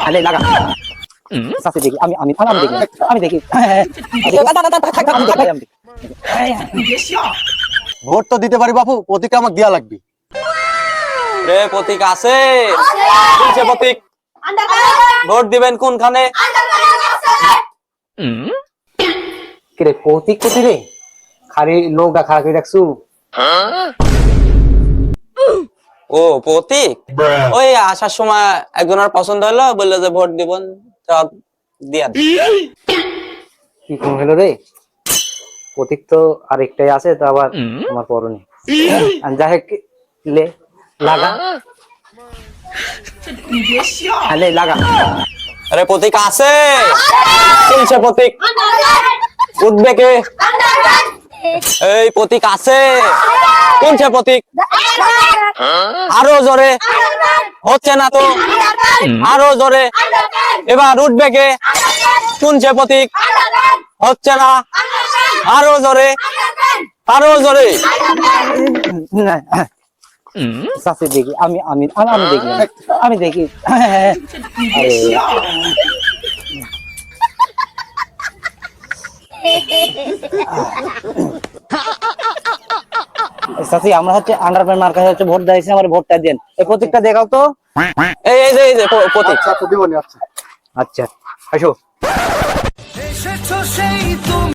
আরে লাগা সাথে দেখি আমি দেখি ভোট তো দিতে পারি বাপু, প্রতীক আমাকে দেয়া লাগবে। রে প্রতীক আছে? কোনছে প্রতীক? ভোট দিবেন কোনখানে? কিরে প্রতীক কোথায় রে? খালি লোকটা খারাপ করে রাখছু। ও প্রতীক, ওই আসার সময় একজনের পছন্দ হলো, বললো যে ভোট দিবেন, দিয়া কি কোন হলো রে? প্রতীক তো আরেকটাই আছে, তো আবার আমার পরনে যাই হোক লে লাগা আলে লাগা। আরে প্রতীক আছে? কোনছে প্রতীক? উঠবে কে? এই প্রতীক আছে? কোনছে প্রতীক? আরো জোরে, হচ্ছে না তো, আরো জোরে, এবার উঠবে কে? কোনছে প্রতীক? হচ্ছে না, আরো জোরে, আরো জোরে। সাথে দেখি আমি দেখি সাথী আমরা হচ্ছে আন্ডারপ্যান্ট মার্কা হচ্ছে ভোট দিয়েছি, আমার ভোটটা দেন। এই প্রতীকটা দেখাও তো। এই যে প্রতীক। আচ্ছা, আচ্ছা আসো।